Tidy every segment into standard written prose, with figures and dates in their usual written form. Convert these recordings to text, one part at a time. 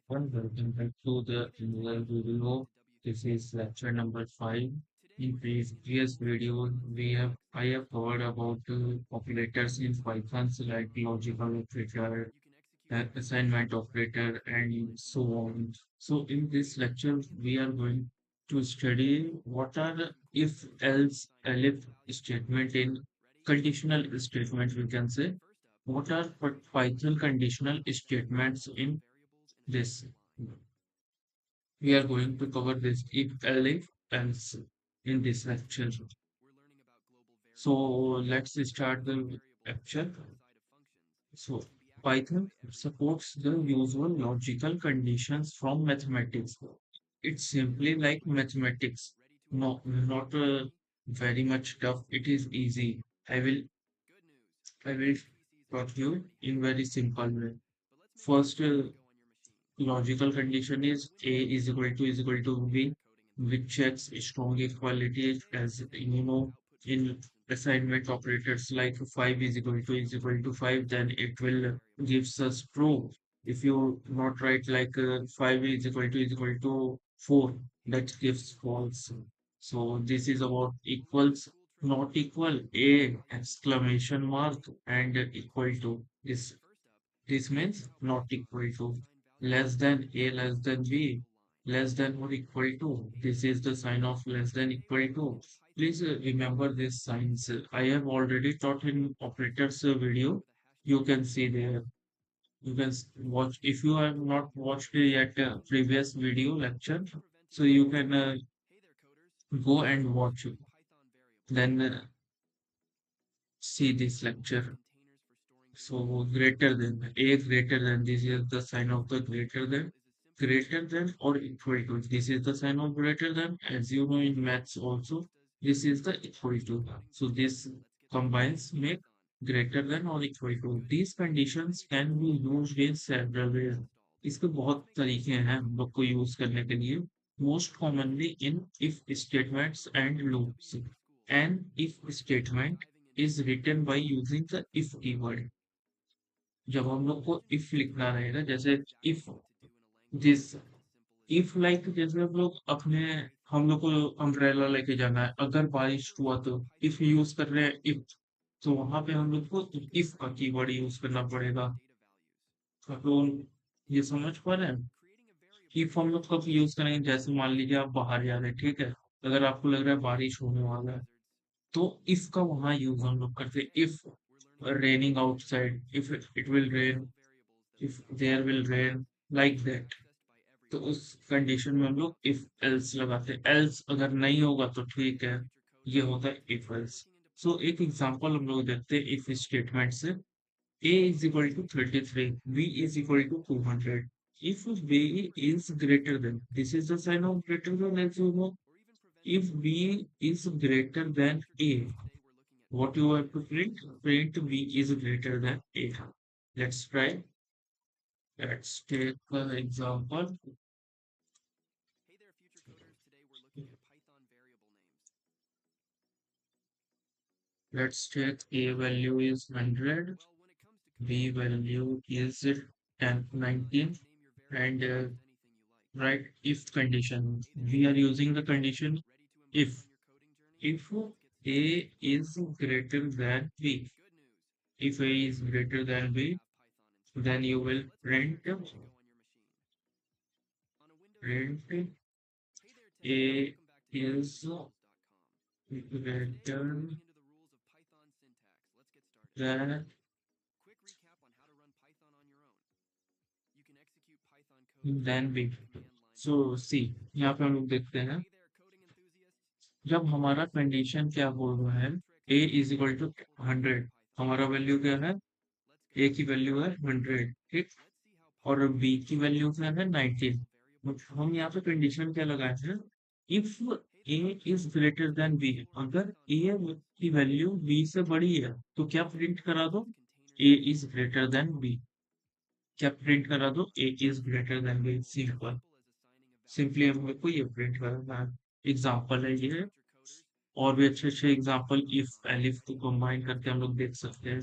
Welcome back to the another video. This is lecture number 5. In previous video, I have covered about operators in Python like logical operator, assignment operator, and so on. So in this lecture, we are going to study what are the if else elif statement in conditional statements. We can say what are Python conditional statements in this. We are going to cover this if else else in this lecture. So let's start the lecture. So Python supports the usual logical conditions from mathematics. It's simply like mathematics. No, not very much tough. It is easy. I will talk you in very simple way. First, logical condition is A is equal to B, which checks strong equality as you know in assignment operators like 5 is equal to 5, then it will gives us true. If you not write like 5 is equal to 4, that gives false. So this is about equals, not equal, A exclamation mark and equal to. This means not equal to, less than A less than B, less than or equal to. This is the sign of less than equal to. Please remember this signs. I have already taught in operators video. You can see there. You can watch if you have not watched yet previous video lecture. So you can go and watch it. Then see this lecture. So greater than, this is the sign of the greater than or equal to. This is the sign of greater than, as you know in maths also, this is the equal to. So this combines make greater than or equal to. These conditions can be used in several ways. इसके बहुत तरीके हैं हम लोग को use करने के लिए. Most commonly in if statements and loops. An if statement is written by using the if keyword. जब हम लोग को इफ लिखना रहेगा, जैसे इफ दिस, इफ लाइक जैसे हम लोग को अम्ब्रेला लेके जाना है, अगर बारिश हुआ तो इफ यूज कर रहे हैं इफ, तो वहां पे हम लोग को इफ का कीवर्ड यूज करना पड़ेगा. तो ये समझ पा रहे हैं. इफ हम लोग कब यूज करेंगे, जैसे मान लीजिए आप बाहर जा रहे हैं, ठीक है, अगर आपको लग रहा है बारिश होने वाला है, तो इफ का वहां यूज हम लोग करते हैं. If raining outside, if it will rain, if there will rain, like that. तो उस कंडीशन में हम लोग इफ एल्स लगाते हैं. एल्स अगर नहीं होगा तो ठीक है, ये होता है इफ एल्स. सो एक एग्जांपल हम लोग देखते हैं इफ स्टेटमेंट से. a is equal to 33, b is equal to 200. If b is greater than, this is the sign of greater than, as you know. If b is greater than a, what you have to print b is greater than a. Let's try. Let's take an example. Let's take a value is 100, b value is 10, 19, and right if condition. We are using the condition if. If a is greater than b, if a is greater than b, then you will print a is greater than b. So see, यहाँ पे हम लोग देखते हैं, जब हमारा condition क्या बोल रहा है, a इज इक्वल टू 100, हमारा वैल्यू क्या है, a की वैल्यू है 100, ठीक, और b की वैल्यू क्या है 19. हम यहाँ पे कंडीशन क्या लगाए हैं, if a is greater then b, अगर a की वैल्यू b से बड़ी है तो क्या प्रिंट करा दो, a is greater then b. क्या प्रिंट करा दो, a is greater then b. Simple, simply हम लोग को ये प्रिंट करना है. एग्जाम्पल है ये. और भी अच्छे अच्छे एग्जाम्पल इफ एलिफ को कंबाइन करके हम लोग देख सकते हैं.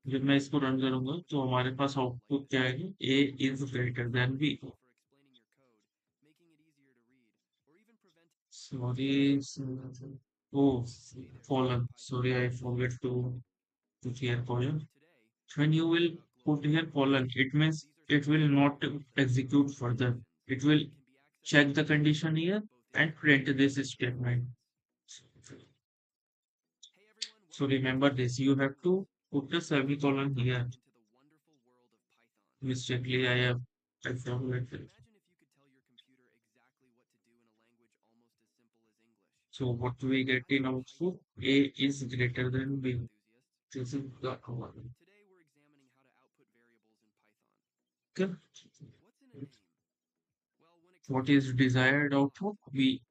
जब मैं इसको रन करूंगा तो हमारे पास आउटपुट क्या आएगी, A is greater than B. Sorry, oh, colon. Sorry, I forget to put here colon. When you will put here colon, it means it will not execute further. It will check the condition here and print this statement. So remember this, you have to put the semicolon here. Mistakenly, I forgot it. So what do we get in output? A is greater than B. This is the one. Okay. What is desired output? B.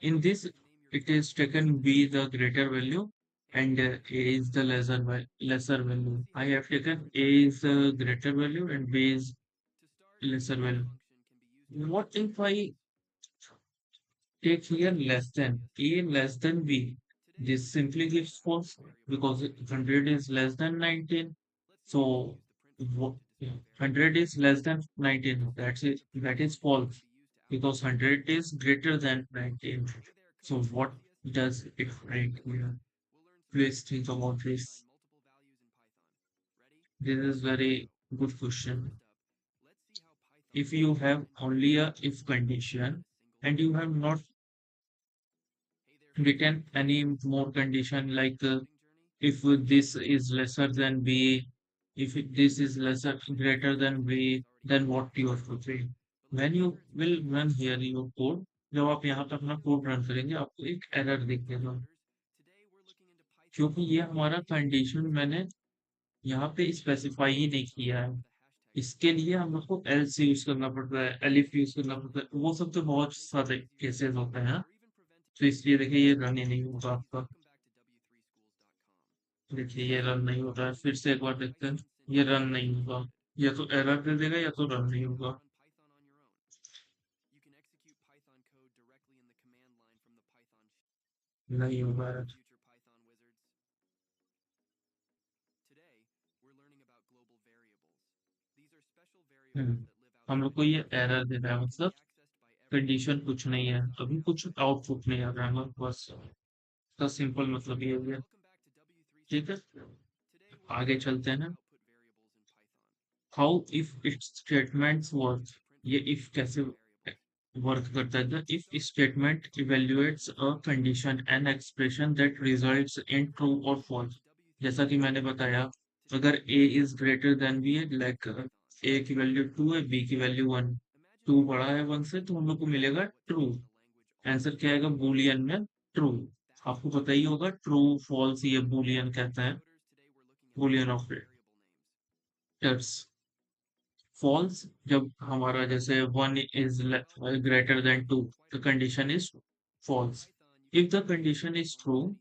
In this, it is taken B the greater value and A is the lesser value. I have taken A is the greater value and B is lesser value. What if I take here less than A less than B? This simply gives false because 100 is less than 19. So what, 100 is less than 19. That is false because 100 is greater than 19. So what does it write here? Please think about this. This is very good question. If you have only a if condition and you have not written any more condition like if this is lesser than B, if this is lesser greater than B, then what you have to say? When you will run here your code, जब आप यहाँ पे अपना code run करेंगे आपको एक error दिखेगा क्योंकि ये हमारा कंडीशन मैंने यहाँ पे स्पेसिफाई ही नहीं किया है। इसके लिए हम लोग को एल्स यूज करना पड़ता है, एलिफ यूज करना पड़ता है, वो सब तो बहुत सारे केसेस होते हैं। तो इसलिए देखिए ये रन ही नहीं होगा आपका। देखिए ये रन नहीं हो रहा है, फिर से एक बार देखते हैं। ये रन नहीं होगा, या तो एरर दे देगा या तो रन नहीं होगा। नहीं होगा यार। हम्म, हम लोग को ये एरर दे रहा है मतलब कंडीशन कुछ नहीं है, अभी कुछ आउटपुट नहीं आ रहा है बस। इसका सिंपल मतलब ये है। ठीक है, आगे चलते हैं ना। How if it's statements work. ये इफ कैसे वर्क करता है? The if statement evaluates a condition and expression that results in true और फॉल्स। जैसा कि मैंने बताया, अगर ए इज ग्रेटर देन बी है, लाइक ए की वैल्यू 2 है, बी की वैल्यू 1, 2 बड़ा है 1 से, तो हम लोग को मिलेगा ट्रू। आंसर क्या आएगा बूलियन में? ट्रू। आपको पता ही होगा ट्रू फॉल्स ये बूलियन कहता है, बूलियन ऑपरेटर्स। फॉल्स जब हमारा जैसे 1 is greater than 2, the condition is false. If the condition is true,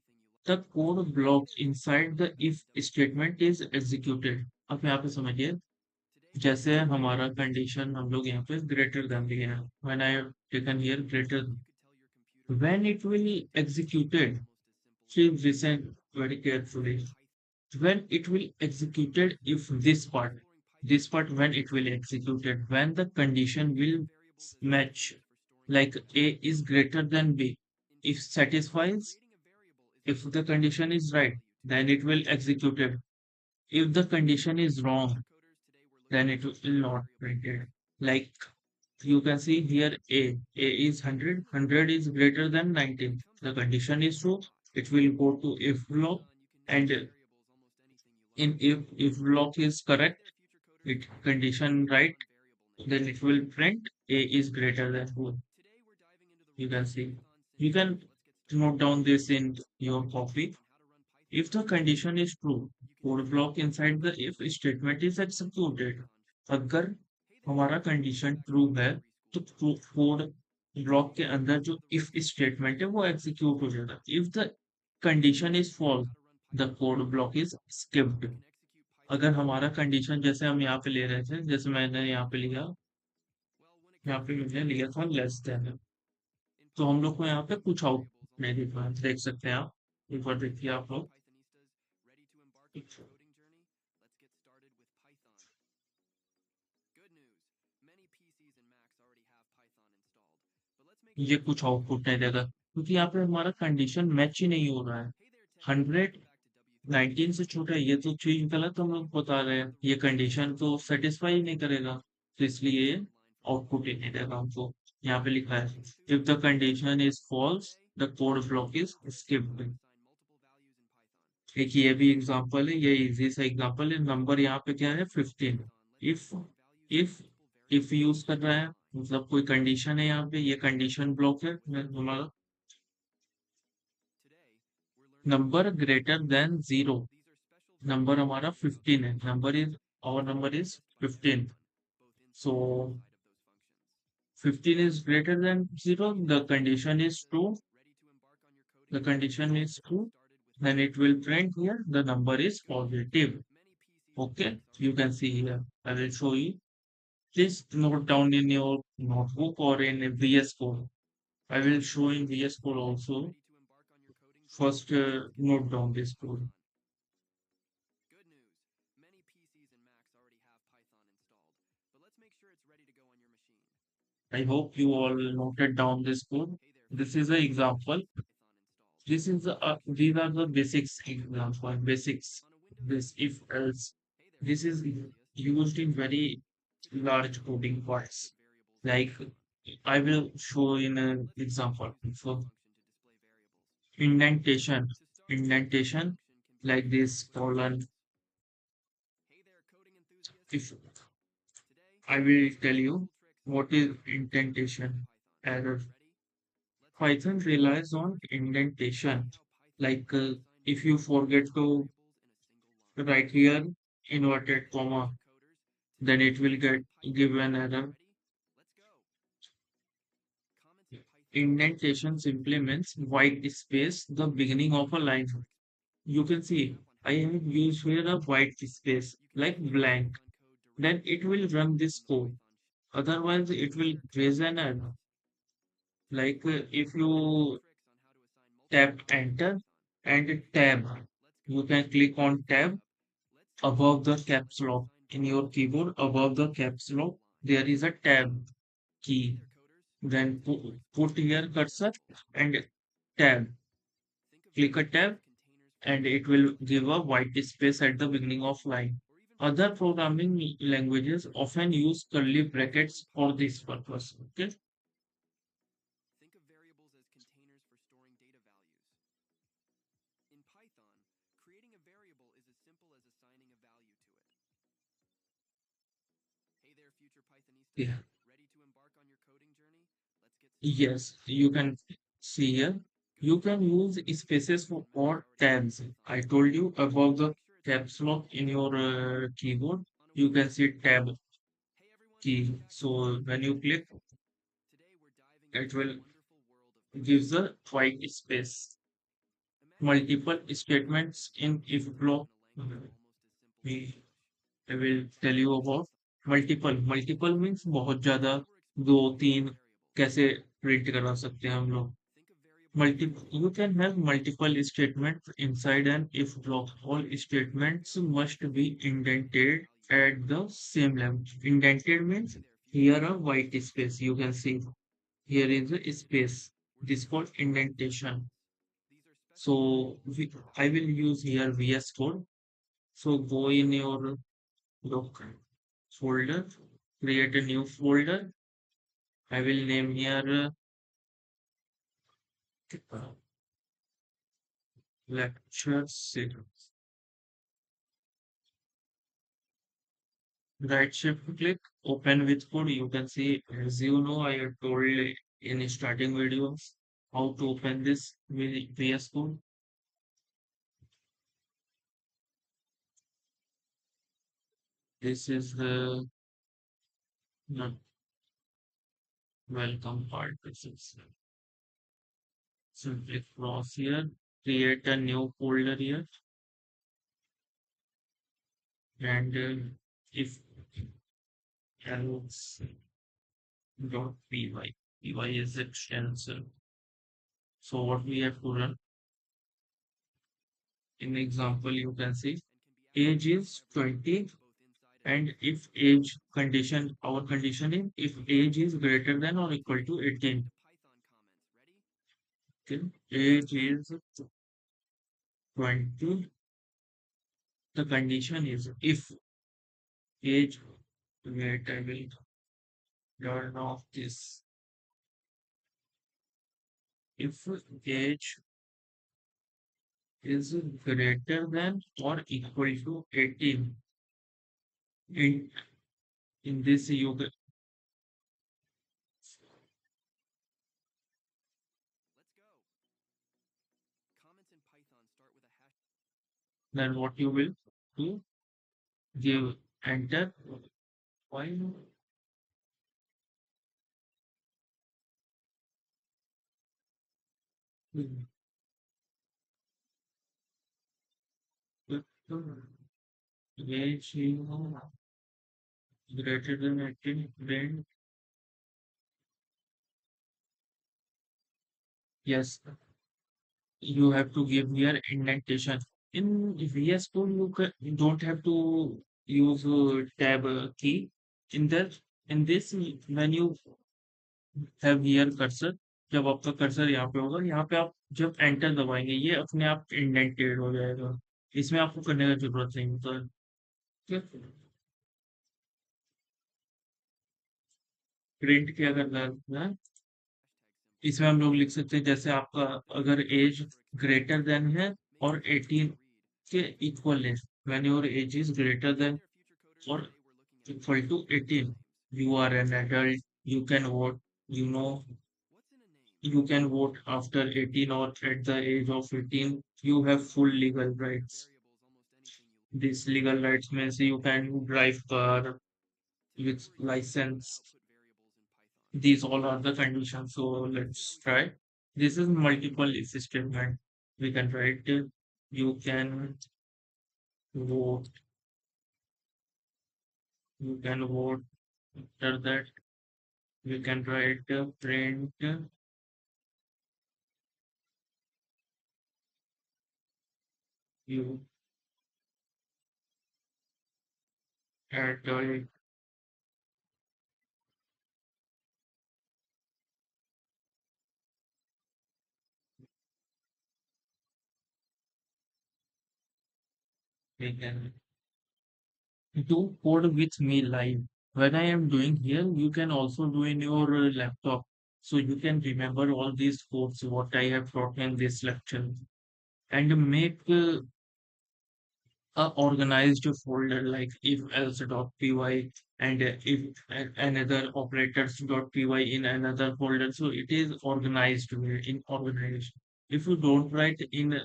the code block inside the if statement is executed. अब यहाँ पे समझिए, जैसे हमारा कंडीशन हम लोग यहाँ पे ग्रेटर देन लिया है, when I have taken here greater than, when it will executed, please listen very carefully. When it will executed, if this part when it will executed, when the condition will match, like A is greater than B, if satisfies, if the condition is right, then it will execute it. If the condition is wrong, then it will not print it. Like you can see here A is 100, 100 is greater than 19. The condition is true. It will go to if block, and in if block is correct, it condition right, then it will print A is greater than 1. You can see. You can note down this in your copy. If the condition is true, code block inside the if statement is executed. अगर हमारा condition true है तो code block के अंदर जो if statement है वो execute हो जाएगा। If the condition is false, the code block is skipped. अगर हमारा कंडीशन जैसे हम यहाँ पे ले रहे थे, जैसे मैंने यहाँ पे लिया, यहाँ पे मैंने लिया था लेस देन, तो हम लोग को यहाँ पे कुछ आउट नहीं दिख रहा है, देख सकते हैं आप। एक बार देखिए आप लोग। ये कुछ आउटपुट नहीं देगा क्योंकि यहाँ पे हमारा कंडीशन मैच ही नहीं हो रहा है। 119 से छोटा है, ये तो चीज गलत हम लोग बता रहे हैं, ये कंडीशन तो सेटिस्फाई ही नहीं करेगा, तो इसलिए आउटपुट ही नहीं देगा हमको। यहाँ पे लिखा है if the condition is false the code block is skipped. एक ये भी एग्जांपल है, ये इजी सा एग्जांपल है। नंबर यहाँ पे क्या है 15। इफ इफ इफ यूज कर रहा है, मतलब कोई कंडीशन है, यहाँ पे ये कंडीशन ब्लॉक है हमारा। Number greater than zero, number हमारा 15 है, number is 15। So 15 is greater than 0, the condition is true, then it will print here the number is positive. Okay, you can see here. I will show you. Please note down in your notebook or in VS Code. I will show in VS Code also. First, note down this code. I hope you all noted down this code. This is an example. These are the basics example, basics. This if else. This is used in very large coding parts. Like I will show in an example. So indentation, indentation like this colon. If I will tell you what is indentation error. Python relies on indentation. Like if you forget to write here inverted comma, then it will get give an error. Indentation simply means white space, the beginning of a line. You can see I have used here a white space like blank. Then it will run this code. Otherwise, it will raise an error. Like if you tap enter and tab, you can click on tab above the caps lock in your keyboard. Above the caps lock, there is a tab key. Then put here cursor and tab. Click a tab and it will give a white space at the beginning of line. Other programming languages often use curly brackets for this purpose. Okay. Yeah. Yes, you can see here. You can use spaces for or tabs. I told you above the caps lock in your keyboard, you can see tab key. So when you click, it will give the white space. Multiple statements in if block. We I will tell you about multiple. Multiple means बहुत ज़्यादा, दो तीन, कैसे print करा सकते हैं हम लोग। Multiple, you can have multiple statements inside an if block. All statements must be indented at the same level. Indented means here a white space. You can see here is a space. This is called indentation. So I will use here VS Code. So go in your look folder, create a new folder. I will name here lecture series. Right shift click, open with code. You can see, as you know, I have told in starting videos how to open this with VS Code. This is the not welcome part. This is simply cross here, create a new folder here, and if else dot py. Py is extension. So what we have to run in example, you can see age is 20, And if age condition, our condition is if age is greater than or equal to 18. Okay. Age is 20. The condition is if age, wait, I will turn off this. If age is greater than or equal to 18, in, in this you then what you will do, give enter. Why if age is greater than 18, then yes, you have to give here indentation. In VS Code, you don't have to use tab key. In that, in this, when you have here cursor, जब आपका cursor यहाँ पे होगा, यहाँ पे आप जब enter दबाएंगे ये अपने आप इंडेंटेड हो जाएगा। इसमें आपको करने का जरूरत नहीं होता है। ठीक है? प्रिंट क्या करना है, इसमें हम लोग लिख सकते हैं जैसे आपका अगर एज ग्रेटर देन है और 18 के इक्वल है, when your age is greater then और equal to 18, you are an adult, you can vote, you know, you can vote after 18 or at the age of 18, you have full legal rights. These legal rights means you can drive car with license. These all are the conditions. So let's try. This is multiple if statement. We can write you can vote, you can vote after that. We can write print you adult. We can do code with me live. When I am doing here, you can also do in your laptop. So you can remember all these codes, what I have taught in this lecture, and make a organized folder like if else.py and if another operators.py in another folder. So it is organized way in organization. If you don't write in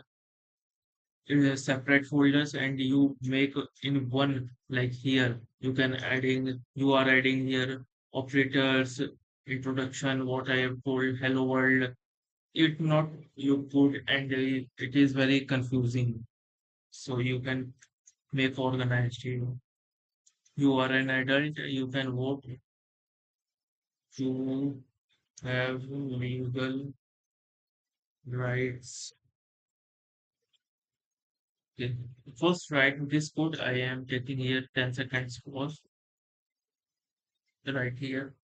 separate folders and you make in one like here you can adding you are adding here operators introduction what I have told hello world, it not you put and it is very confusing, so you can make organized. You are an adult, you can vote, you have legal rights. Okay. First write this code, I am taking here 10 seconds pause right here.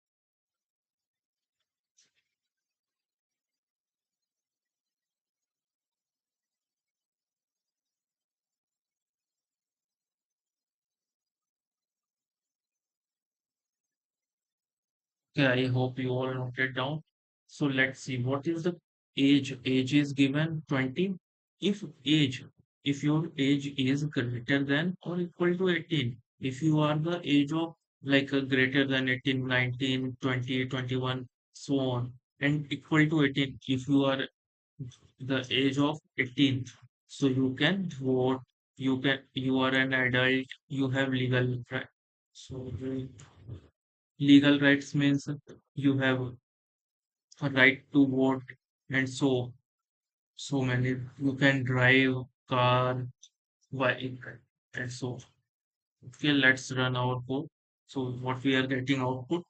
Okay, I hope you all noted down. So let's see what is the age. Age is given 20. If age, if your age is greater than or equal to 18, if you are the age of like greater than 18, 19, 20, 21, so on, and equal to 18, if you are the age of 18, so you can vote, you are an adult, you have legal right. So legal rights means you have a right to vote and so many you can drive car bike and so okay, let's run our code. So what we are getting output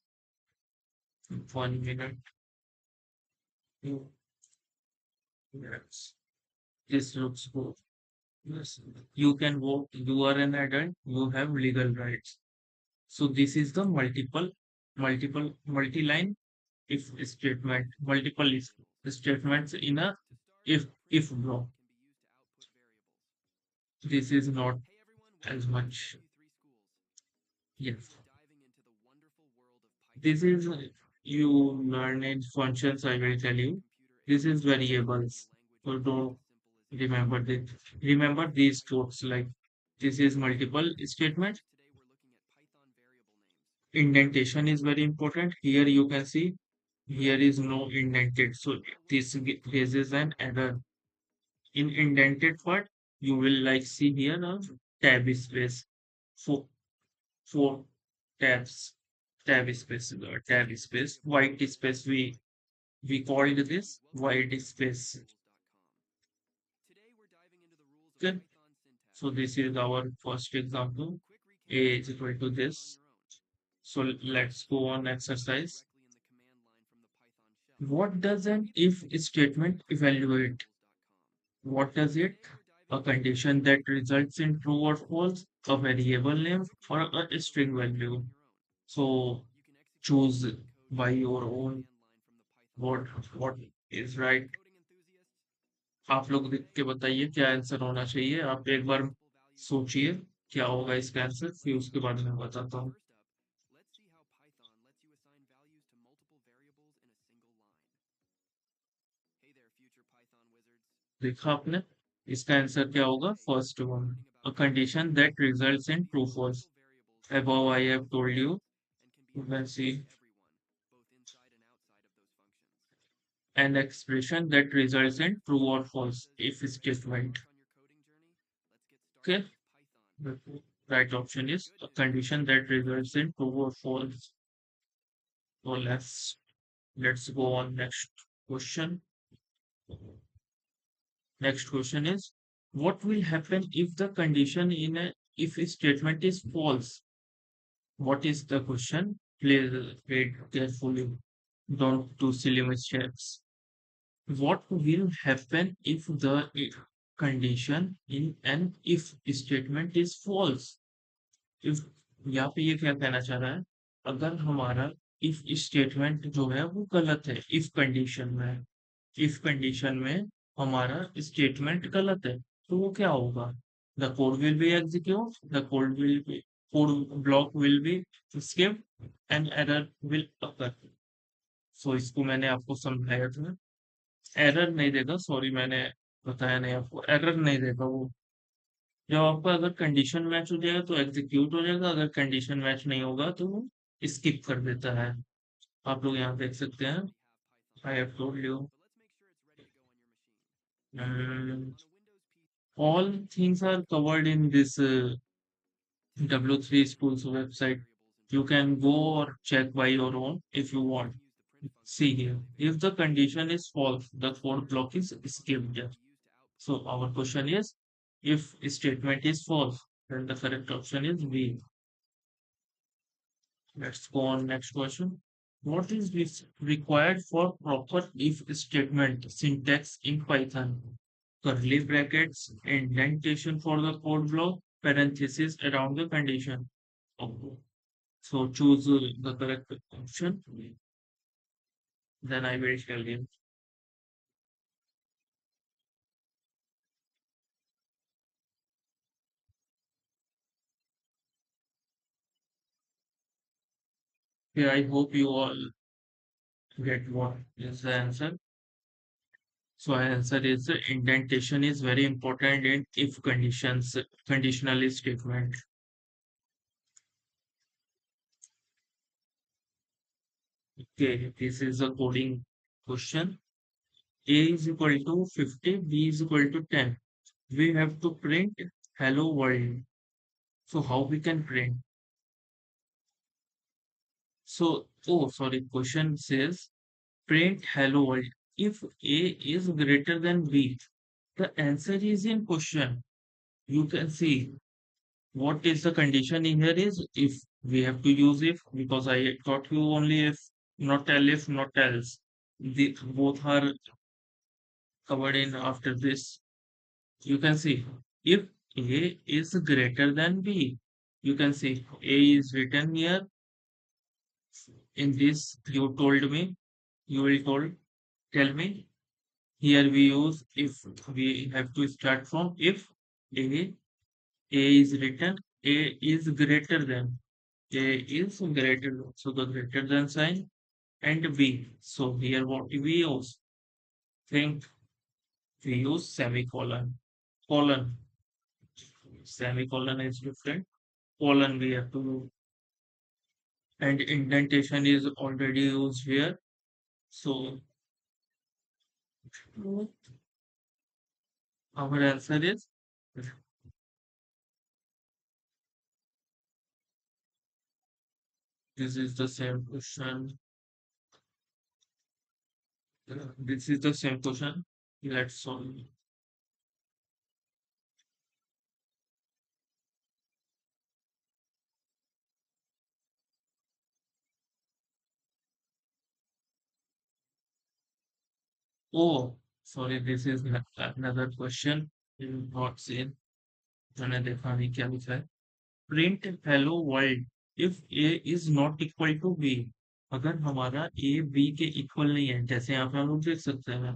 1 minute. Yes, this looks good. Yes, you can vote, you are an adult, you have legal rights. So this is the multi-line if statement, multiple if statements in a if block. This is not as much. Yes, this is you learn in functions. I will tell you. This is variables. So don't remember this. Remember these codes like this is multiple statement. Indentation is very important. Here you can see here is no indented. So raises an error. In indented part, you will like see here a tab space. Four, four tabs. Tab space, white space. We called this white space. Okay. So this is our first example. A is equal to this. So let's go on exercise. What does an if statement evaluate? What does it? A condition that results in true or false, a variable name, or a string value. So choose by your own what what is right. आप लोग देख के बताइए क्या answer होना चाहिए। आप एक बार सोचिए क्या होगा इसका आंसर, फिर उसके बाद मैं बताता हूँ। देखा आपने, इसका आंसर क्या होगा? First one, a condition that results in true false. above I have told you. Let's see, an expression that results in true or false if statement. Okay, the right option is a condition that results in true or false. So let's go on next question. Next question is, what will happen if the condition in a if statement is false? What is the question? Please read carefully. Don't do silly mistakes. What will happen if the condition in an if statement is false? If यहाँ पे ये क्या कहना चाह रहा है, अगर हमारा if स्टेटमेंट जो है वो गलत है, इफ कंडीशन में हमारा स्टेटमेंट गलत है, तो वो क्या होगा? The code will be execute, the code block will be skip and error will occur. So इसको मैंने आपको समझाया था। एरर नहीं देगा, सॉरी मैंने बताया नहीं आपको, एरर नहीं देगा वो। जब आपका अगर कंडीशन मैच हो जाएगा तो एग्जीक्यूट हो जाएगा, अगर कंडीशन मैच नहीं होगा तो वो स्किप कर देता है। आप लोग यहाँ देख सकते हैं, I have told you all things are covered in this W3 schools website. You can go or check by your own if you want. See here, if the condition is false, the code block is skipped. So our question is, if statement is false, then the correct option is B. Let's go on next question. What is this required for proper if statement syntax in Python? Curly brackets, indentation for the code block, parenthesis around the condition. Okay. So choose the correct option. Then I will tell you. Yeah, I hope you all get what is the answer. So answer is indentation is very important in if conditions conditional statement. Okay, this is a coding question. A is equal to 50, B is equal to 10. We have to print hello world. So how we can print? So, oh, sorry, question says print hello world. If A is greater than B, the answer is in question. You can see what is the condition in here is if we have to use if because I taught you only if, not else. The both are covered in after this. You can see if A is greater than B. You can see A is written here in this. You told me, you will tell me. Here we use if. We have to start from if A. A is written. A is greater than. A is greater than. So the greater than sign and B. So here what we use? Think we use semicolon. Colon. Semicolon is different. Colon we have to, and indentation is already used here. So our answer is, this is the same question. This is the same question. Let's solve. Oh, sorry, this is another question. You not seen. मैंने देखा नहीं क्या लिखा है. Print hello world if A is not equal to B. अगर हमारा A B के equal नहीं है, जैसे यहाँ पे हम लोग देख सकते हैं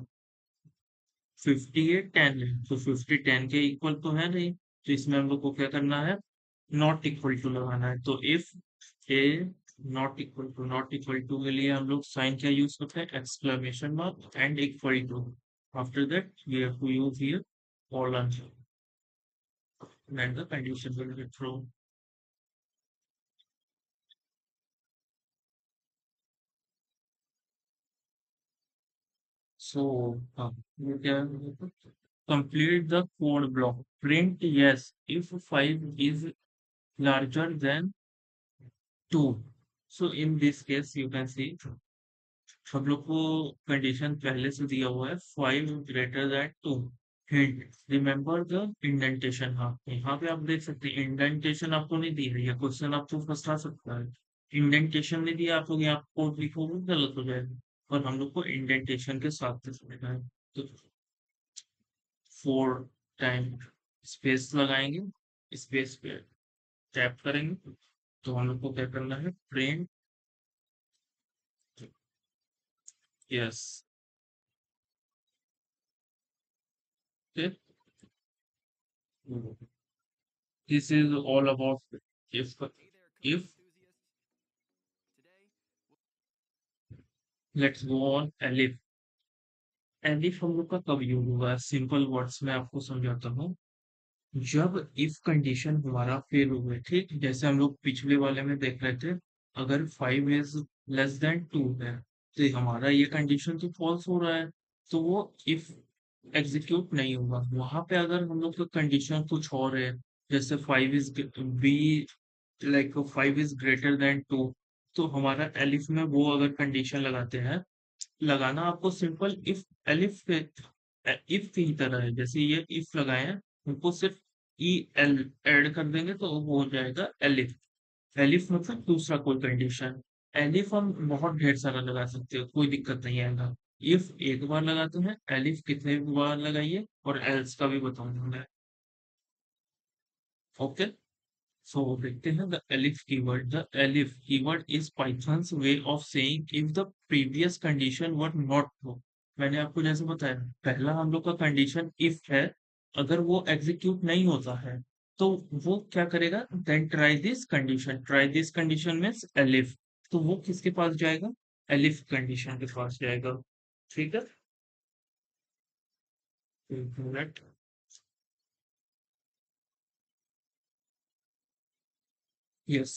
58 10 है, तो 50 10 के इक्वल तो है नहीं, तो इसमें हम लोग को क्या करना है, नॉट इक्वल टू लगाना है. तो if a not equal to के लिए हम लोग साइन क्या यूज करते हैं, exclamation mark and equal to. After that we have to use here colon and the condition will be true. So you can complete the code block. Print yes if 5 is larger than 2. So in this case you can see हम लोग को condition पहले से दिया हुआ है 5 greater than 2. Hint remember the indentation. हाँ, यहाँ पे आप देख सकते हैं इंडेंटेशन आपको नहीं दी है, ये क्वेश्चन आपको फंसा सकता है. इंडेंटेशन नहीं दिया, आप लोग यहाँ कोड लिखोगे गलत हो जाएगा, और हम लोग को इंडेंटेशन के साथ से लिखना है. तो 4 टाइम स्पेस लगाएंगे, स्पेस पे टैप करेंगे, तो हम लोग को क्या करना है, print yes. This is all about if. Let's go on elif. elif हम लोग का कब यूज हुआ है, सिंपल वर्ड्स में आपको समझाता हूँ. जब इफ कंडीशन हमारा फेल हुए, ठीक जैसे हम लोग पिछले वाले में देख रहे थे, अगर 5 इज लेस देन 2 है, तो हमारा ये कंडीशन तो फॉल्स हो रहा है, तो वो इफ एग्जीक्यूट नहीं होगा. वहां पे अगर हम लोग का कंडीशन कुछ और है, जैसे 5 is b, like 5 is greater than 2, तो हमारा एलिफ में वो अगर कंडीशन लगाते हैं, लगाना आपको सिंपल इफ एलिफ पे, इफ की तरह है, जैसे ये इफ लगाए हैं, उनको सिर्फ ई एल ऐड कर देंगे तो वो हो जाएगा एलिफ. एलिफ मतलब दूसरा कोई कंडीशन. एलिफ हम बहुत ढेर सारा लगा सकते हो, कोई दिक्कत नहीं आएगा. इफ एक बार लगाते हैं, एलिफ कितने बार लगाइए, और एल्स का भी बताऊंगा मैं. ओके. So देखते हैं the elif keyword. The elif keyword is Python's way of saying if the previous condition were not true. मैंने आपको जैसे बताया, पहला हम लोग का कंडीशन if है, अगर वो एग्जीक्यूट नहीं होता है, तो वो क्या करेगा, then try this condition. Try this condition means elif. तो वो किसके पास जाएगा, elif कंडीशन के पास जाएगा. ठीक है. Let yes.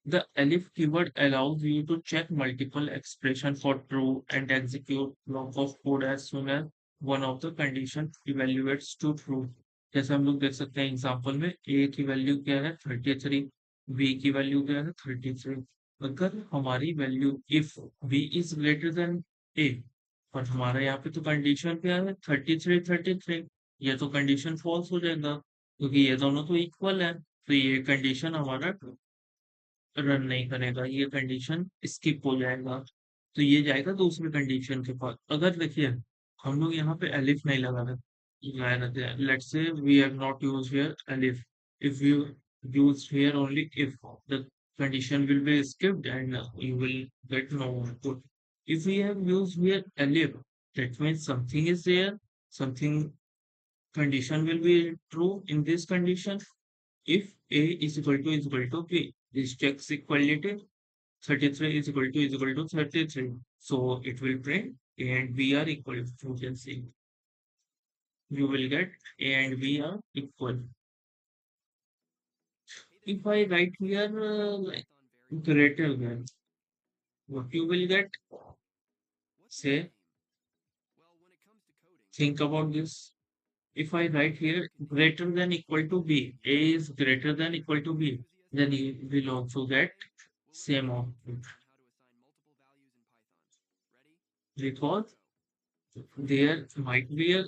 The elif keyword allows you to check multiple expressions for true and execute block of code as soon as one of the condition evaluates to true. जैसे हम लोग देख सकते हैं एग्जांपल में, a की वैल्यू क्या है 33, b की वैल्यू क्या है 33. अगर हमारी value if b is greater than a, और हमारा यहाँ पे तो कंडीशन क्या है 33 ये तो कंडीशन फॉल्स हो जाएगा, क्योंकि ये दोनों तो इक्वल है, तो ये कंडीशन हमारा रन नहीं करेगा, ये कंडीशन स्किप हो जाएगा, तो ये जाएगा दूसरी कंडीशन के पास. अगर देखिए हम लोग यहाँ पे एलिफ नहीं लगा रहे, let's say we have not used here elif, If you use here only if, the condition will be skipped and you will get no output. If we have used here elif, that means something is there, something condition will be true in this condition. If A is equal to B, this checks equality. 33 is equal to 33. So it will print A and B are equal. You can see you will get A and B are equal. If I write here like greater than, what you will get? Say, think about this. If I write here greater than equal to B, A is greater than equal to B, then you will also get same output because there might be a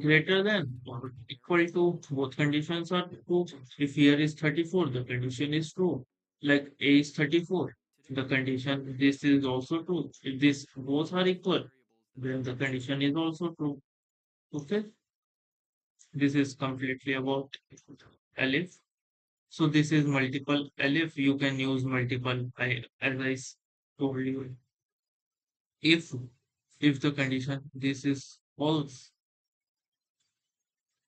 greater than or equal to, both conditions are true. If here is 34, the condition is true. Like A is 34, the condition this is also true. If this both are equal, then the condition is also true. Okay, this is completely about Alif. So this is multiple Alif. You can use multiple as told you. If the condition this is false,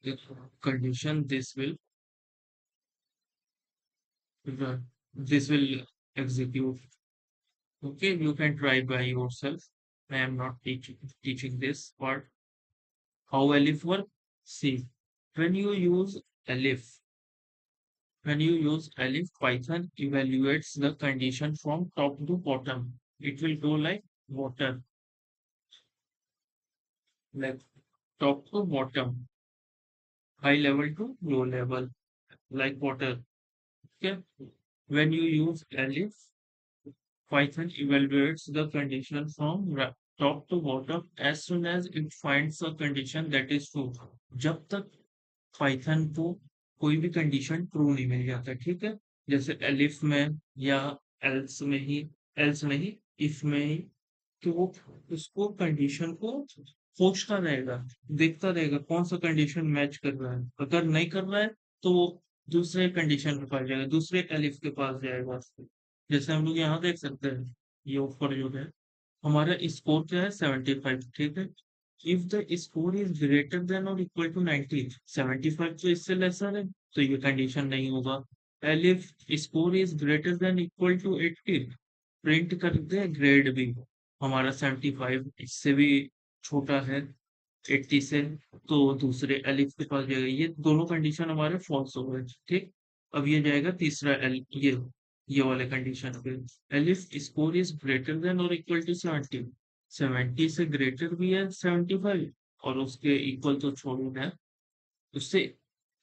the condition this will execute. Okay, you can try by yourself. I am not teaching this part. How Elif work? See, when you use Elif, when you use Elif, Python evaluates the condition from top to bottom. It will go like water, like top to bottom, high level to low level, like water. Okay, when you use Elif, Python evaluates the condition from top to bottom as soon as it finds a condition that is true. जब तक Python को कोई भी condition true नहीं मिल जाता, ठीक है, जैसे एलिफ में या एल्स में ही, एल्स नहीं, इफ में ही, तो वो उसको कंडीशन को खोजता रहेगा, देखता रहेगा कौन सा कंडीशन मैच कर रहा है, अगर नहीं कर रहा है तो वो दूसरे कंडीशन के पास जाएगा, दूसरे एलिफ के पास जाएगा। जैसे हम लोग यहाँ देख सकते हैं, ये ऊपर जो है हमारा स्कोर क्या है 75, ठीक है। If the score is greater then और इक्वल टू 90, 75 तो इससे लेसर है, तो ये कंडीशन नहीं होगा। And if score is greater than equal to 80, print करते हैं ग्रेड भी, हमारा 75 इससे भी छोटा है 80 से, तो दूसरे एलिफ के पास जाएगा। ये दोनों कंडीशन हमारे फॉल्स हो गए, ठीक। अब ये जाएगा तीसरा एल, ये वाले कंडीशन पे, elif score is greater then और इक्वल टू 70, 70 से ग्रेटर भी है 75 और उसके इक्वल तो छोड़ो है, उससे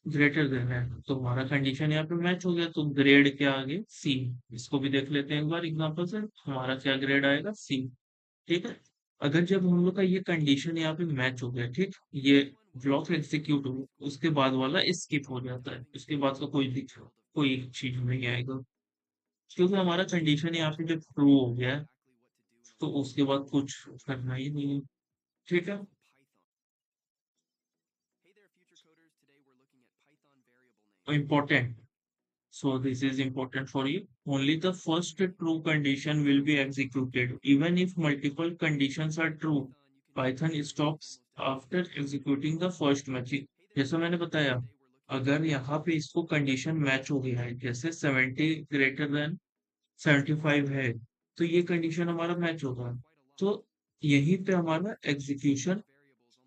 ग्रेटर देन है, तो हमारा कंडीशन यहाँ पे मैच हो गया, तो ग्रेड क्या आगे सी। इसको भी देख लेते हैं एक बार एग्जांपल से, हमारा क्या ग्रेड आएगा सी, ठीक है। अगर जब हम लोग का ये कंडीशन यहाँ पे मैच हो गया, ठीक, ये ब्लॉक एग्जीक्यूट हो, उसके बाद वाला स्किप हो जाता है, उसके बाद का कोई चीज नहीं आएगा, क्योंकि हमारा कंडीशन यहाँ पे जब ट्रू हो गया है, तो उसके बाद कुछ करना ही नहीं है, ठीक है। Important. So this is important for you. Only the first true condition will be executed. Even if multiple conditions are true, Python stops after executing the first matching. जैसा मैंने बताया, अगर यहाँ पे इसको कंडीशन मैच हो गया है, जैसे 70 ग्रेटर देन 75 है, तो ये कंडीशन हमारा मैच होगा, तो यहीं पे हमारा एग्जीक्यूशन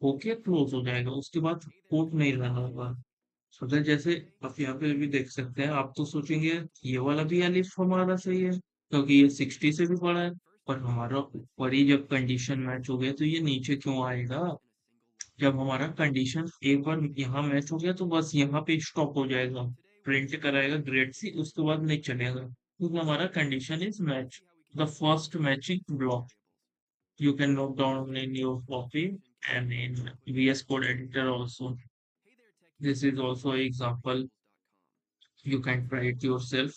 होके क्लोज हो जाएगा, उसके बाद कोड नहीं रन होगा। अगर जैसे आप यहाँ पे भी देख सकते हैं, आप तो सोचेंगे ये वाला भी एलिफ हमारा सही है क्योंकि ये 60 से भी बड़ा है, पर हमारा ऊपर ही जब कंडीशन मैच हो गया तो ये नीचे क्यों आएगा? जब हमारा कंडीशन एक बार यहाँ मैच हो गया तो बस यहाँ पे स्टॉप हो जाएगा, प्रिंट कराएगा ग्रेड सी, उसके बाद नहीं चलेगा क्योंकि हमारा condition is match, the first matching block. You can note down in your copy and in VS Code editor also. This is also an example. You can try it yourself.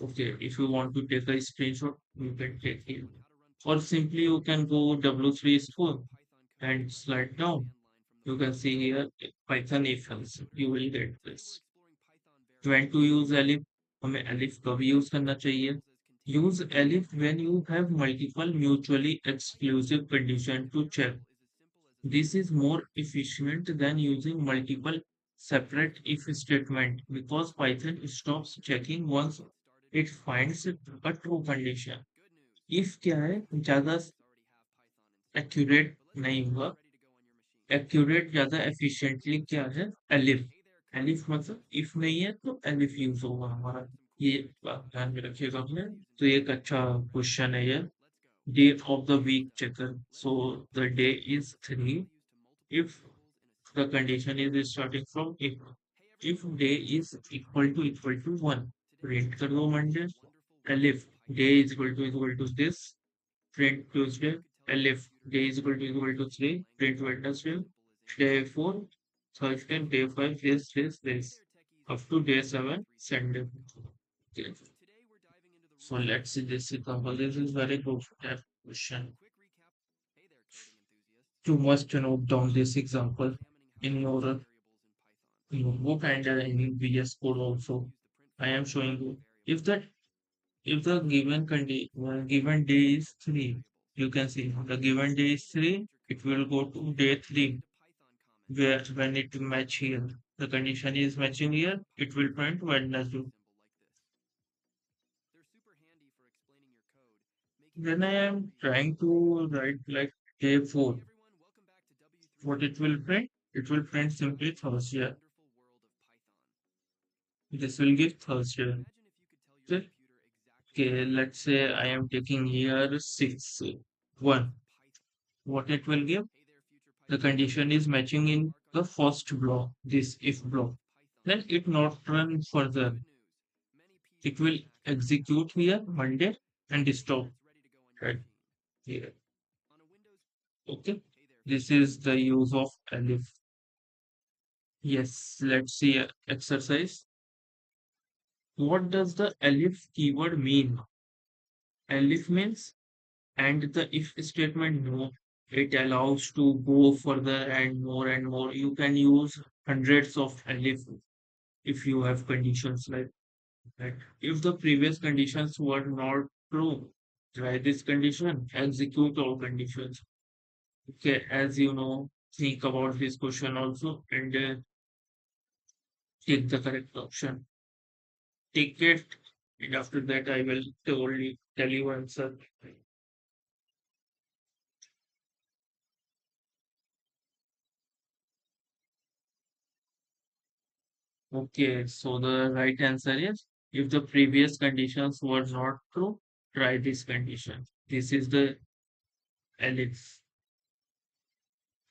Okay, if you want to take a screenshot, you can take it. Or simply you can go W3 school and slide down. You can see here Python if else. You will get this. When to use elif? हमें elif कब use करना चाहिए? Use elif when you have multiple mutually exclusive condition to check. This is more efficient than using multiple separate if statement because Python stops checking once it finds a true condition. If क्या है ज्यादा accurate नहीं हुआ, accurate ज्यादा efficiently क्या है elif. Elif मतलब if नहीं है तो एलिफ यूज होगा हमारा। ये बात ध्यान में रखिएगा आपने। तो ये एक अच्छा क्वेश्चन है ये। Day of the week checker, so the day is 3 if the condition is starting from if day is equal to 1, print कर दो Monday, elif day is equal to this, print Tuesday, elif day is equal to 3, print Wednesday, day 4 Thursday, day 5 this up to day 7 Sunday. Okay. So let's see this example. This is very good question. You must note down this example in your notebook and in VS Code also. I am showing you. If that if the given day is 3, you can see the given day is 3, it will go to day 3 where when it match here. The condition is matching here, it will print Wednesday. When I am trying to write like day 4, what it will print? It will print simply Thursday. This will give Thursday. Okay. Okay, let's say I am taking here 6, 1. What it will give? The condition is matching in the first block, this if block. Then it not run further. It will execute here Monday and stop right here. Okay. This is the use of elif. Yes, let's see exercise. What does the elif keyword mean? Elif means and the if statement no, it allows to go further and more and more. You can use hundreds of elif if you have conditions like that. If the previous conditions were not true, try this condition, execute all conditions. Okay, as you know, think about this question also and take the correct option. Take it, and after that I will tell you answer. Okay, so the right answer is if the previous conditions were not true, try this condition. This is the ellipse.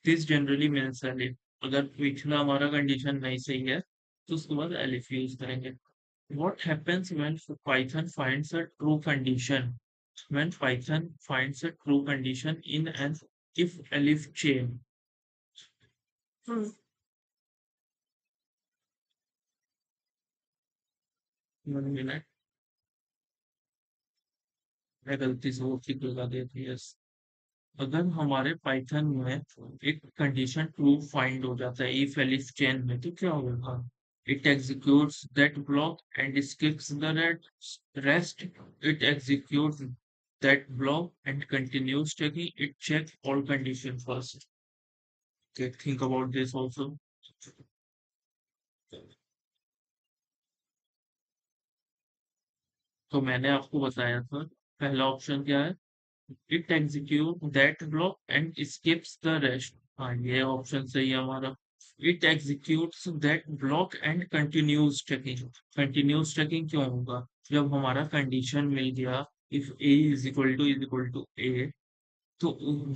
This generally means ellipse. अगर पिछला हमारा condition नहीं सही है तो उसके बाद ellipse use करेंगे. What happens when Python finds a true condition? When Python finds a true condition in an if elif chain. Hmm. One minute. मैं गलती से वो टिक लगा देती है. अगर हमारे पाइथन में एक कंडीशन ट्रू फाइंड हो जाता है इफ एलिफ चेन में तो क्या होगा? It executes that block and skips the rest. It executes that block and continues taking it check all condition first. Okay, think about this also. तो मैंने आपको बताया था पहला ऑप्शन क्या है? It execute that block and skips the rest. हाँ, ये ऑप्शन सही है हमारा. It executes that block and continues checking. Continues checking क्यों होगा? जब हमारा कंडीशन मिल गया if A is equal to A, तो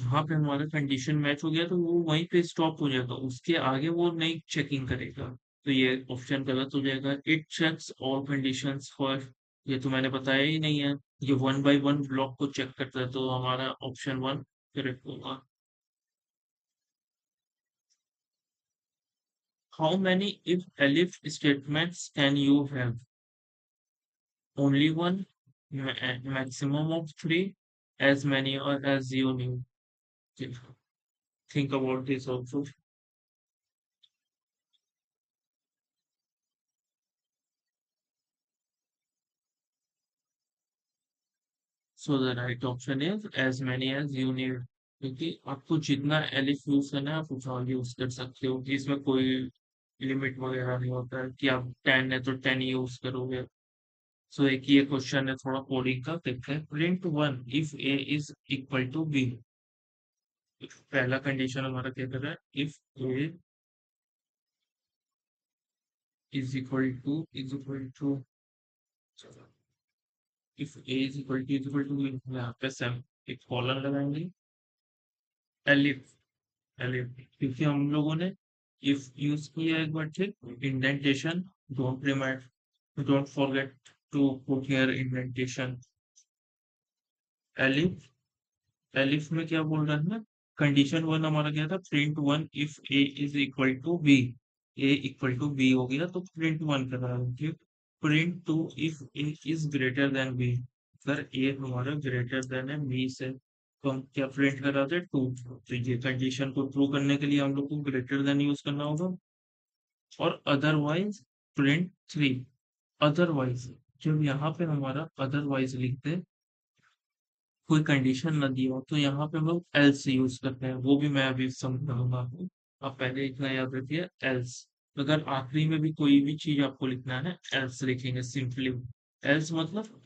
वहां पे हमारा कंडीशन मैच हो गया तो वो वहीं पे स्टॉप हो जाएगा, उसके आगे वो नहीं चेकिंग करेगा. तो ये ऑप्शन गलत हो जाएगा. It checks all conditions for, ये तो मैंने बताया ही नहीं है. ये वन बाय वन ब्लॉक को चेक करता है तो हमारा ऑप्शन वन करेक्ट होगा. How many if elif statements can you have? Only one, maximum of three, as many or as you need. Think about this also. So the right option is as many as you need, क्योंकि आपको जितना elif use करना है आप उतना use कर सकते हो, इसमें कोई लिमिट वगैरह नहीं होता है कि आप 10 है तो 10 यूज करोगे। सो एक ये क्वेश्चन है थोड़ा कोडिंग का, देखते हैं। Print one if A is equal to b. पहला कंडीशन हमारा क्या कर रहा है, if A is equal to if A is equal to यहाँ पे सेम एक कॉलन लगाएंगे, एलिफ एलिफ, क्योंकि हम लोगों ने इफ यूज किया एक बार, ठीक। Indentation, don't remind, don't forget to put here indentation. Elif elif में क्या बोल रहा है ना, कंडीशन वन हमारा क्या था, print one if A is equal to b. A equal to b हो गया तो प्रिंट वन कर रहा है, ठीक। Print two if A is greater than b, अगर ए हमारा ग्रेटर देन है बी से, तो हम क्या प्रिंट कर रहे थे, टू। तो ये कंडीशन को ट्रू करने के लिए हम लोग को ग्रेटर देन यूज करना होगा। और अदरवाइज प्रिंट थ्री। अदरवाइज, जब यहाँ पे हमारा अदरवाइज लिखते हैं, कोई कंडीशन ना दी हो, तो यहाँ पे हम लोग एल्स यूज करते हैं, वो भी मैं अभी समझाऊंगा आपको। आप पहले इतना याद रखिए, एल्स। अगर आखिरी में भी कोई भी चीज आपको लिखना है, एल्स लिखेंगे सिंपली। एल्स मतलब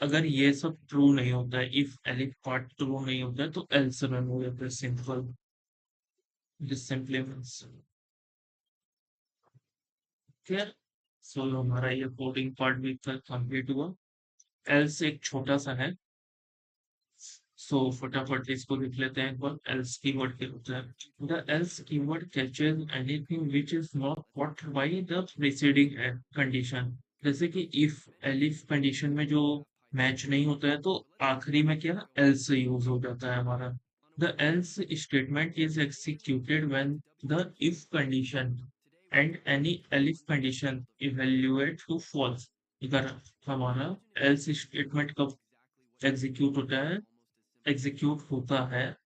अगर ये सब ट्रू नहीं होता है, इफ एलिफ पार्ट ट्रू नहीं होता है, तो एल्स रन हो जाता है, simple. This simply means, clear. So हमारा ये कोडिंग पार्ट भी कंप्लीट हुआ। एल्स एक छोटा सा है, सो फटाफट इसको लिख लेते हैं एक बार। एल्स कीवर्ड क्या होता है, the L's keyword catches anything which is not caught by the preceding condition. जैसे कि इफ एलिफ कंडीशन में जो मैच नहीं होता है, तो आखिरी में क्या एल्स यूज हो जाता है हमारा। The else statement is executed when the if condition and any elif condition evaluate to false. अगर हमारा एल्स स्टेटमेंट कब एग्जीक्यूट होता है, एग्जीक्यूट होता है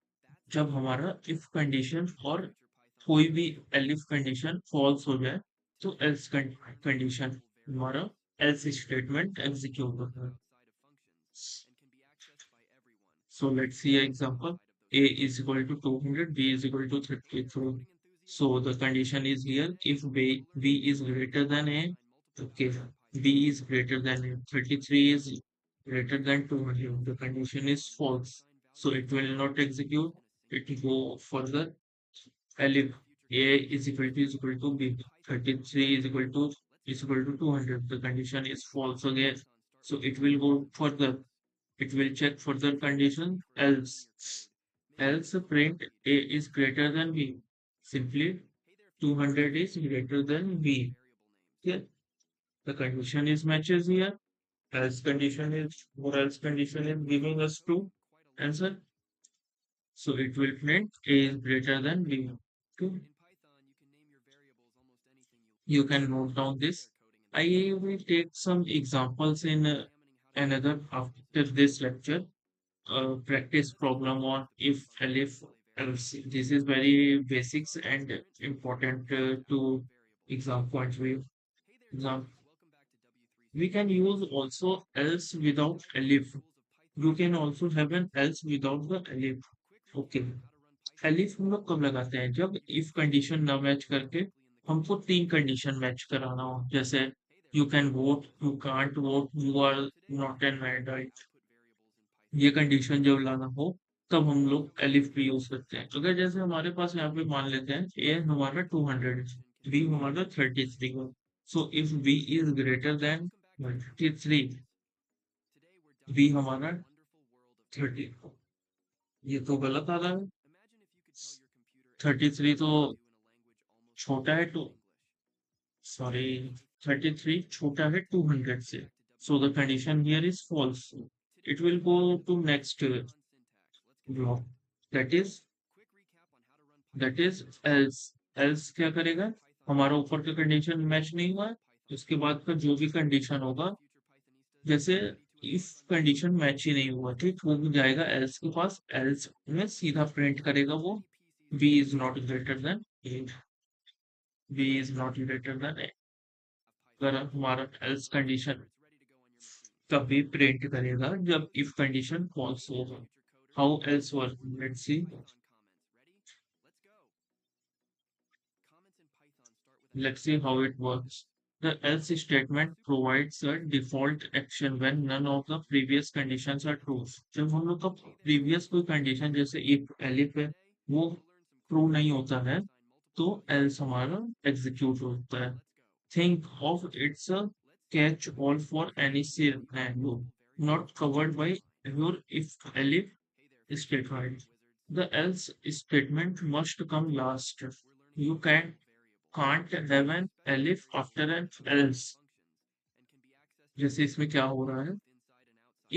जब हमारा इफ कंडीशन और कोई भी एलिफ कंडीशन फॉल्स हो जाए, तो एल्स कंडीशन हमारा एल्स स्टेटमेंट एग्जीक्यूट होता है। So let's see an example. A is equal to 200, B is equal to 33. So the condition is here, if B is greater than A, okay, B is greater than A, 33 is greater than 200, the condition is false. So it will not execute, it will go further. And if A is equal to B, 33 is equal to 200, the condition is false again. So it will go further, it will check further condition, else print A is greater than B. Simply 200 is greater than B. Okay. The condition is matches here. Else condition is giving us true answer. So it will print A is greater than B. Okay. You can note down this. I will take some examples in another after this lecture. Practice problem on if elif else. This is very basics and important to exam point of view. Exam. We can use also else without elif. You can also have an else without the elif. Okay. Elif हम लोग कब लगाते हैं, जब if condition ना match करके हमको तीन कंडीशन मैच कराना हो, जैसे you can vote, you can't vote, you are not unmarried. ये कंडीशन जब लाना हो, तब हम लोग एलिफ भी यूज करते हैं। अगर जैसे हमारे पास यहाँ पे मान लेते हैं ए हमारा 200 है, बी हमारा 33 है। So if b is greater than 33, b हमारा 30, ये तो गलत आ रहा है। 33 तो छोटा है, टू सॉरी 33 छोटा है 200 से। So the condition here is false. It will go to next block, that is that is else. Else क्या करेगा, हमारा ऊपर का कंडीशन मैच नहीं हुआ है, उसके बाद का जो भी कंडीशन होगा, जैसे इफ कंडीशन मैच ही नहीं हुआ, ठीक, वो भी जाएगा एल्स के पास, एल्स में सीधा प्रिंट करेगा वो B is not greater than A, B is not greater than A. अगर हमारा एल्स कंडीशन तभी प्रिंट करेगा जब इफ कंडीशन फॉल्स होगा। How else work, let's see. Let's see how it works. The else statement provides a default action when none of the previous conditions are true. जब हम लोग का previous कोई condition जैसे if elif है वो true नहीं होता है तो else हमारा execute होता है। Think of it's a catch all for any scenario not covered by your if elif statement. The else statement must come last. You can't have an elif after an else। जैसे इसमें क्या हो रहा है,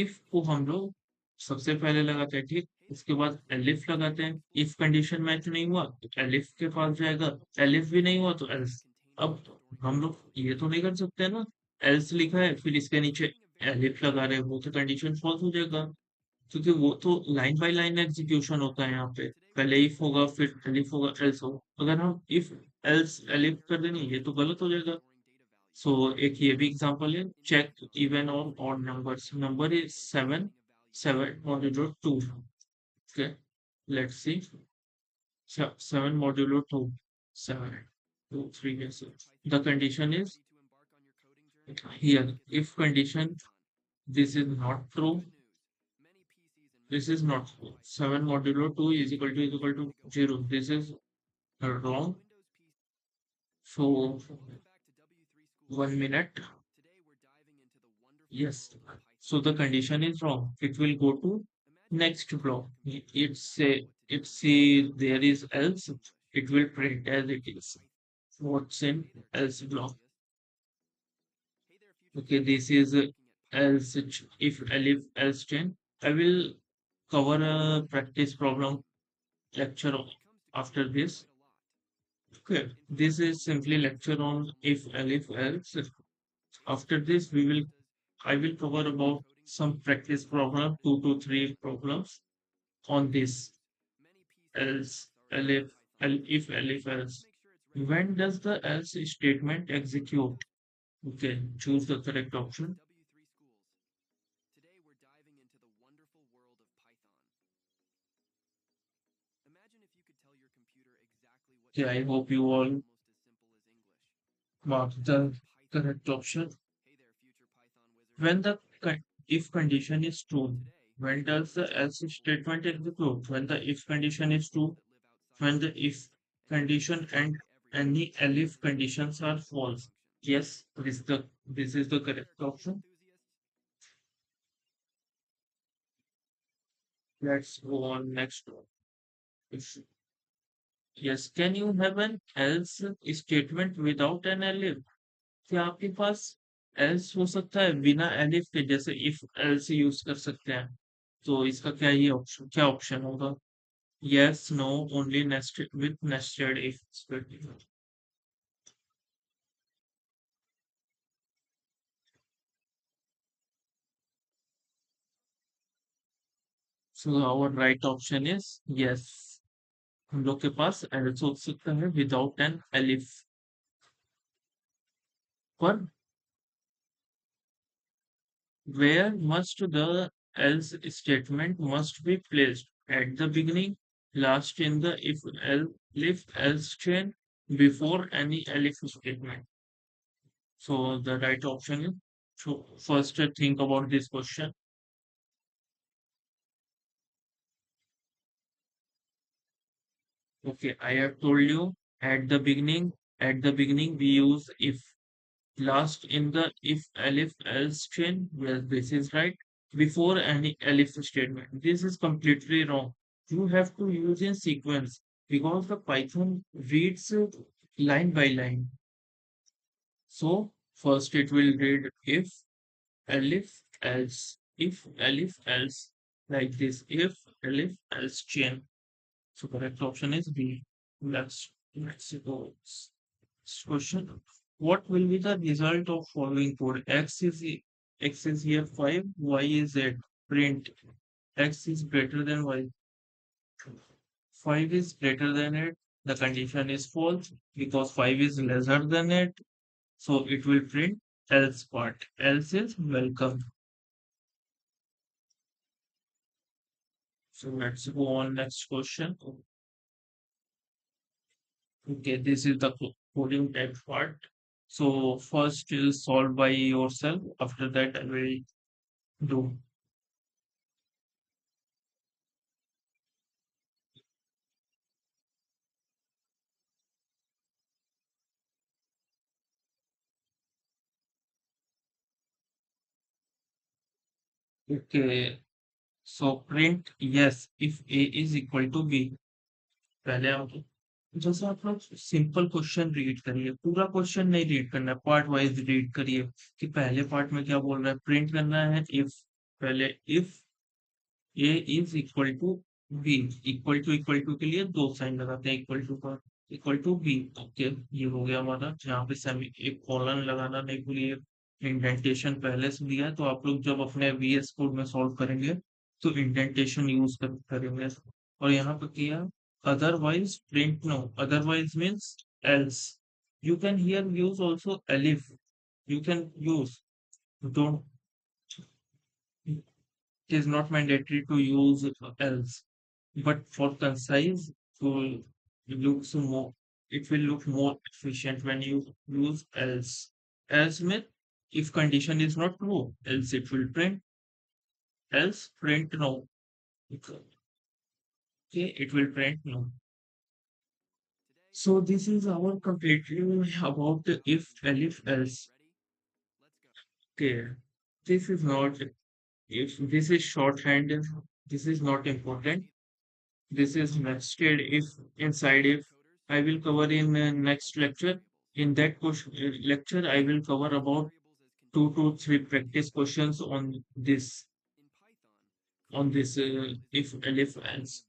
if को हम लोग सबसे पहले लगाते हैं, ठीक, उसके बाद एलिफ लगाते हैं, इफ कंडीशन मैच नहीं हुआ तो एलिफ के पास जाएगा, एलिफ भी नहीं हुआ तो एल्स। अब हम लोग ये तो नहीं कर सकते ना, एल्स लिखा है फिर इसके नीचे एलिफ लगा रहे हैं, वो तो कंडीशन फॉल्स हो जाएगा, क्योंकि वो तो लाइन बाय लाइन एग्जीक्यूशन होता है। यहाँ पे पहले इफ होगा फिर एलिफ होगा एल्स होगा, अगर हम इफ एल्स एलिफ कर देंगे ये तो गलत हो जाएगा। सो एक ये भी एग्जांपल है, चेक इवन और odd numbers, number is 7, 7 modulo 2, okay, let's see, 7 modulo 2, 7 2 3 yes, the condition is here, if condition this is not true, this is not true, 7 modulo 2 is equal to 0, this is wrong. So 1 minute, yes, so the condition is wrong, it will go to next block. It's there is else, it will print as it is what's in else block. Okay, this is else if elif else chain. I will cover a practice problem lecture after this. Okay, this is simply lecture on if elif else. After this I will cover about some practice problem, 2 to 3 problems on this else, elif, if elif else. When does the else statement execute? Okay, choose the correct option. Okay, I hope you all mark the correct option. When the if condition is true, when does the else statement execute? When the if condition is true, when the if condition and any elif conditions are false. Yes, this is the correct option. Let's go on next one. If yes, can you have an else statement without an elif? क्या आपके पास else हो सकता है बिना elif के, जैसे if else use कर सकते हैं? तो इसका क्या ये ऑप्शन, क्या ऑप्शन होगा? Yes, no, only nested with nested if statement. So our right option is yes. हम लोग के पास else हो सकता है without an elif, पर where must the else statement must be placed? At the beginning, last in the if else chain, before any elif statement. So the right option is, so first think about this question. Okay, I have told you at the beginning we use if, last in the if elif else chain, well, this is right. Before any elif statement, this is completely wrong. You have to use in sequence because the Python reads line by line. So first it will read if elif else, like this, if elif else chain. So correct option is B. Let's go. Next question. What will be the result of following code? X is here 5, Y is Z. Print X is greater than Y. 5 is greater than it. The condition is false because 5 is lesser than it. So it will print else part. Else is welcome. So let's go on next question. Okay, this is the coding type part. So first is solve by yourself. After that, I will do. Okay, so print yes if A is equal to B. पहले हम जैसे आप लोग simple question read करिए, पूरा question नहीं read करना है, पार्ट वाइज रीड करिए कि पहले पार्ट में क्या बोल रहा है। प्रिंट करना है इफ, पहले if A is equal to b, equal to के लिए दो साइन लगाते हैं इक्वल टू का, इक्वल टू बी। ओके, ये हो गया हमारा। जहाँ पे सेमी एक कॉलन लगाना नहीं भूलिए, इंडेंटेशन पहले से दिया है तो आप लोग जब अपने वीएस कोड में सॉल्व करेंगे तो इंडेंटेशन यूज करेंगे। और यहाँ पे किया otherwise print no, otherwise means else. You can here use also elif, you can use, don't, it is not mandatory to use else, but for concise to looks more, it will look more efficient when you use else. Else means if condition is not true, else it will print, else print no. Okay, it will print no. So this is our completely about the if else. Okay, this is not, if this is shorthand, this is not important. This is nested if inside if. I will cover in next lecture. In that lecture, I will cover about 2 to 3 practice questions on this if elif else.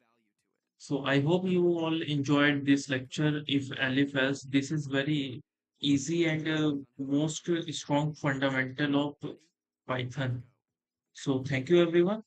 So I hope you all enjoyed this lecture. If elif else, this is very easy and most strong fundamental of Python. So thank you everyone.